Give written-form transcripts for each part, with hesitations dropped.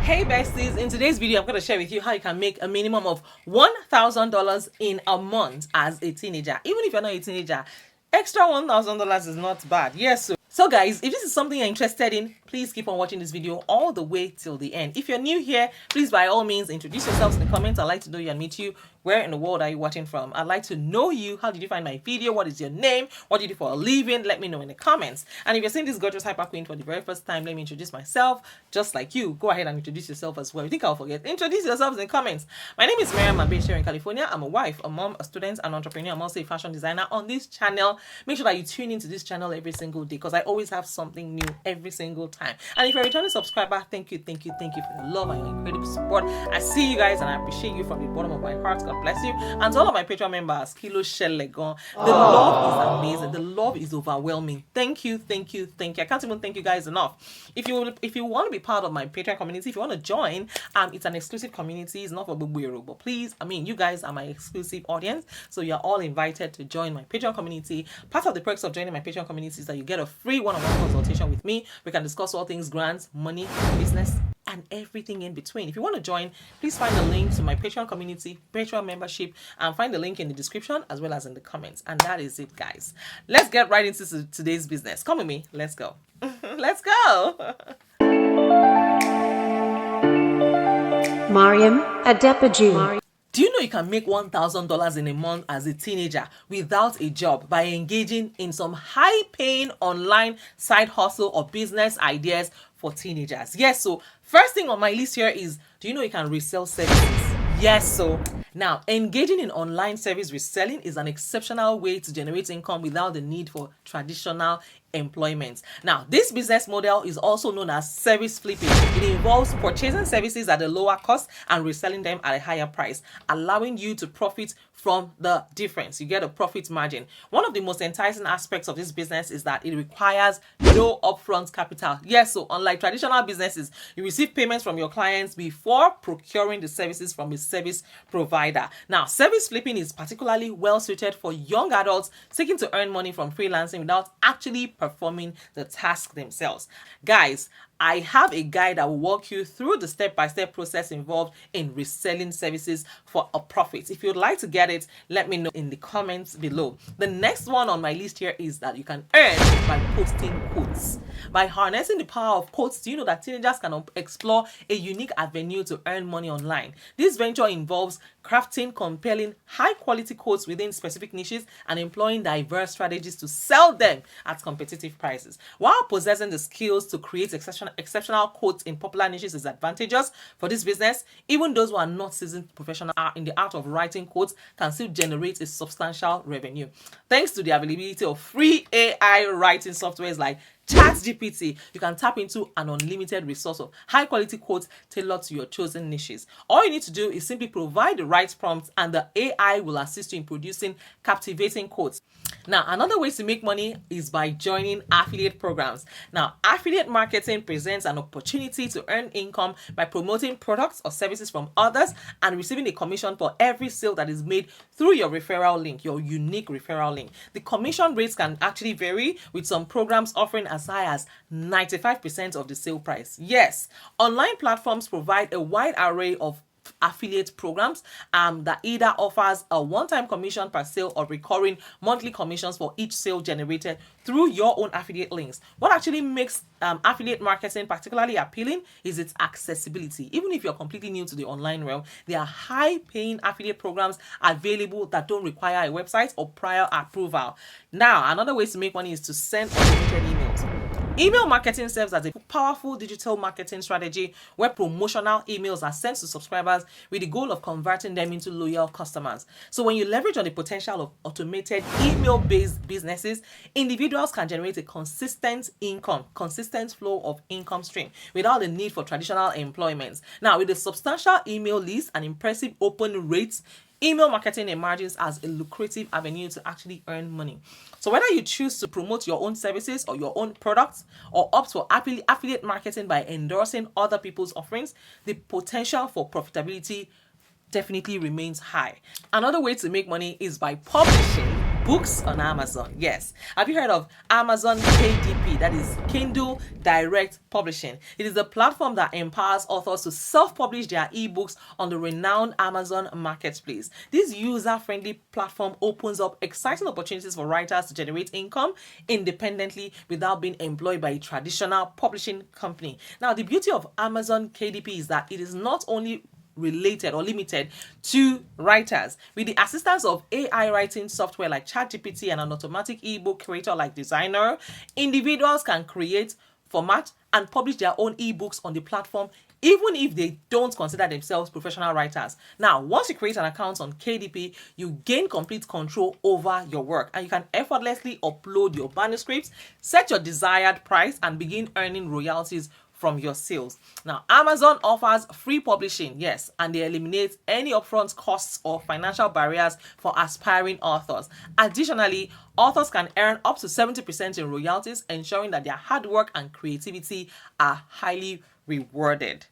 Hey besties, in today's video I'm going to share with you how you can make a minimum of $1,000 in a month as a teenager. Even if you're not a teenager, extra $1,000 is not bad. Yes, so guys, if this is something you're interested in, please keep on watching this video all the way till the end. If you're new here, please by all means introduce yourselves in the comments. I'd like to know you and meet you. Where in the world are you watching from? I'd like to know you. How did you find my video? What is your name? What do you do for a living? Let me know in the comments. And if you're seeing this gorgeous hyper queen for the very first time, let me introduce myself just like you. Go ahead and introduce yourself as well. You think I'll forget? Introduce yourselves in the comments. My name is Mariam A here in California. I'm a wife, a mom, a student, an entrepreneur. I'm also a fashion designer on this channel. Make sure that you tune into this channel every single day because I always have something new every single time. And if you're a returning subscriber, thank you for your love and your incredible support. I see you guys and I appreciate you from the bottom of my heart. God bless you. And to all of my Patreon members, Kilo Shelegon, the love is amazing. The love is overwhelming. Thank you. I can't even thank you guys enough. If you want to be part of my Patreon community, if you want to join, it's an exclusive community. It's not for Bubuero, but please, you guys are my exclusive audience, so you're all invited to join my Patreon community. Part of the perks of joining my Patreon community is that you get a free one-on-one consultation with me. We can discuss all things grants, money, business, and everything in between. If you want to join, please find the link to my Patreon community, Patreon membership, and find the link in the description as well as in the comments. And that is it, guys. Let's get right into today's business. Come with me. Let's go. Let's go. Mariam A. Do you know you can make $1,000 in a month as a teenager without a job by engaging in some high-paying online side hustle or business ideas for teenagers? Yes, so first thing on my list here is, do you know you can resell services? Yes, so now engaging in online service reselling is an exceptional way to generate income without the need for traditional employment. Now, this business model is also known as service flipping. It involves purchasing services at a lower cost and reselling them at a higher price, allowing you to profit from the difference. You get a profit margin. One of the most enticing aspects of this business is that it requires no upfront capital. Yes, so unlike traditional businesses, you receive payments from your clients before procuring the services from a service provider. Now, service flipping is particularly well suited for young adults seeking to earn money from freelancing without actually performing the task themselves. Guys, I have a guide that will walk you through the step-by-step process involved in reselling services for a profit. If you'd like to get it, let me know in the comments below. The next one on my list here is that you can earn by posting quotes. By harnessing the power of quotes, do you know that teenagers can explore a unique avenue to earn money online? This venture involves crafting compelling, high-quality quotes within specific niches and employing diverse strategies to sell them at competitive prices. While possessing the skills to create exceptional quotes in popular niches is advantageous for this business, even those who are not seasoned professionals in the art of writing quotes can still generate a substantial revenue. Thanks to the availability of free AI writing softwares like ChatGPT, you can tap into an unlimited resource of high-quality quotes tailored to your chosen niches. All you need to do is simply provide the right prompts and the AI will assist you in producing captivating quotes. Now, another way to make money is by joining affiliate programs. Now, affiliate marketing presents an opportunity to earn income by promoting products or services from others and receiving a commission for every sale that is made through your referral link, your unique referral link. The commission rates can actually vary, with some programs offering as high as 95% of the sale price. Yes, online platforms provide a wide array of affiliate programs that either offers a one-time commission per sale or recurring monthly commissions for each sale generated through your own affiliate links. What actually makes affiliate marketing particularly appealing is its accessibility. Even if you're completely new to the online realm, there are high-paying affiliate programs available that don't require a website or prior approval. Now, another way to make money is to send automated emails. Email marketing serves as a powerful digital marketing strategy where promotional emails are sent to subscribers with the goal of converting them into loyal customers. So when you leverage on the potential of automated email-based businesses, individuals can generate a consistent flow of income stream without the need for traditional employment. Now, with a substantial email list and impressive open rates, email marketing emerges as a lucrative avenue to actually earn money. So whether you choose to promote your own services or your own products or opt for affiliate marketing by endorsing other people's offerings, the potential for profitability definitely remains high. Another way to make money is by publishing books on Amazon. Yes. Have you heard of Amazon KDP? That is Kindle Direct Publishing. It is a platform that empowers authors to self-publish their ebooks on the renowned Amazon marketplace. This user-friendly platform opens up exciting opportunities for writers to generate income independently without being employed by a traditional publishing company. Now, the beauty of Amazon KDP is that it is not only related or limited to writers. With the assistance of AI writing software like ChatGPT and an automatic ebook creator like Designer, individuals can create, format, and publish their own ebooks on the platform even if they don't consider themselves professional writers. Now, once you create an account on KDP, you gain complete control over your work and you can effortlessly upload your manuscripts, set your desired price, and begin earning royalties from your sales. Now, Amazon offers free publishing, yes, and they eliminate any upfront costs or financial barriers for aspiring authors. Additionally, authors can earn up to 70% in royalties, ensuring that their hard work and creativity are highly rewarded.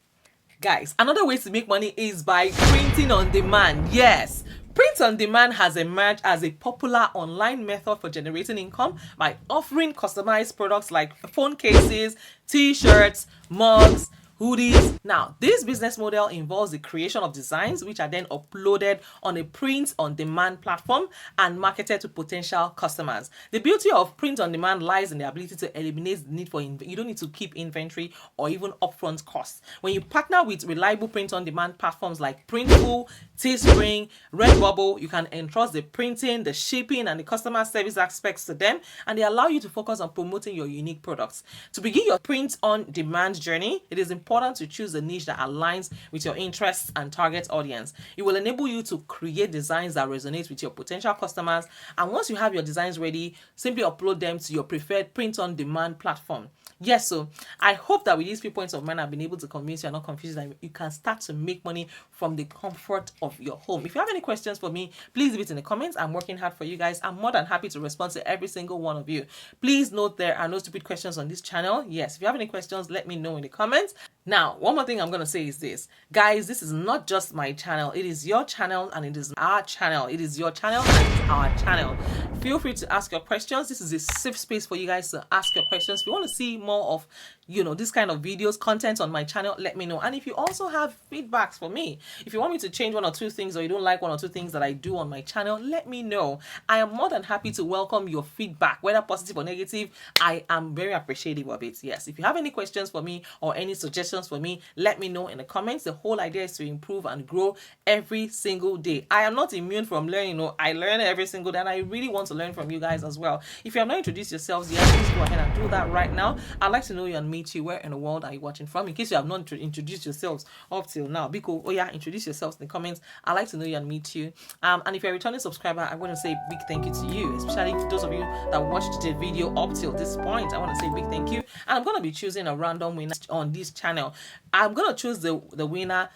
Guys, another way to make money is by printing on demand. Yes, print on demand has emerged as a popular online method for generating income by offering customized products like phone cases, t-shirts, mugs, hoodies. Now, this business model involves the creation of designs which are then uploaded on a print-on-demand platform and marketed to potential customers. The beauty of print-on-demand lies in the ability to eliminate the need for you don't need to keep inventory or even upfront costs. When you partner with reliable print-on-demand platforms like Printful, Teespring, Redbubble, you can entrust the printing, the shipping, and the customer service aspects to them, and they allow you to focus on promoting your unique products. To begin your print-on-demand journey, it is important to choose a niche that aligns with your interests and target audience. It will enable you to create designs that resonate with your potential customers, and once you have your designs ready, simply upload them to your preferred print-on-demand platform. Yes, so I hope that with these few points of mine, I've been able to convince you, are not confused, that you can start to make money from the comfort of your home. If you have any questions for me, please leave it in the comments. I'm working hard for you guys. I'm more than happy to respond to every single one of you. Please note there are no stupid questions on this channel. Yes, if you have any questions, let me know in the comments. Now, one more thing I'm going to say is this. Guys, this is not just my channel. It is your channel and it is our channel. It is your channel and it's our channel. Feel free to ask your questions. This is a safe space for you guys to ask your questions. If you want to see more of, this kind of videos, content on my channel, let me know. And if you also have feedbacks for me, if you want me to change one or two things or you don't like one or two things that I do on my channel, let me know. I am more than happy to welcome your feedback, whether positive or negative. I am very appreciative of it. Yes, if you have any questions for me or any suggestions for me, let me know in the comments. The whole idea is to improve and grow every single day. I am not immune from learning. I learn every single day and I really want to learn from you guys as well. If you have not introduced yourselves yet, please go ahead and do that right now. I'd like to know you and meet you. Where in the world are you watching from? In case you have not introduced yourselves up till now, Biko, introduce yourselves in the comments. I'd like to know you and meet you. And if you're a returning subscriber, I want to say a big thank you to you, especially to those of you that watched the video up till this point. I want to say a big thank you. And I'm going to be choosing a random winner on this channel. I'm going to choose the winner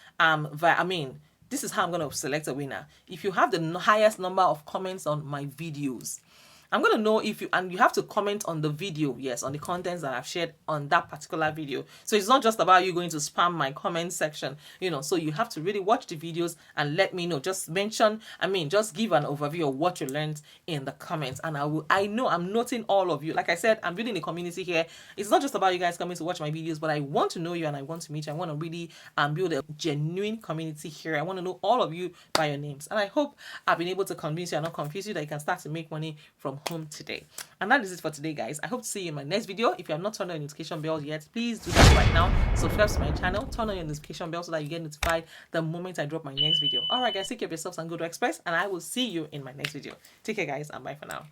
this is how I'm going to select a winner. If you have the highest number of comments on my videos, I'm going to know if you have to comment on the video, yes, on the contents that I've shared on that particular video. So it's not just about you going to spam my comment section, so you have to really watch the videos and let me know. Just mention, just give an overview of what you learned in the comments. And I know I'm noting all of you. Like I said, I'm building a community here. It's not just about you guys coming to watch my videos, but I want to know you and I want to meet you. I want to really build a genuine community here. I want to know all of you by your names. And I hope I've been able to convince you and not confuse you that you can start to make money from home today. And that is it for today, guys. I hope to see you in my next video. If you have not turned on your notification bell yet, please do that right now. Subscribe to my channel, turn on your notification bell so that you get notified the moment I drop my next video. All right, guys, take care of yourselves and go to Express, and I will see you in my next video. Take care, guys, and bye for now.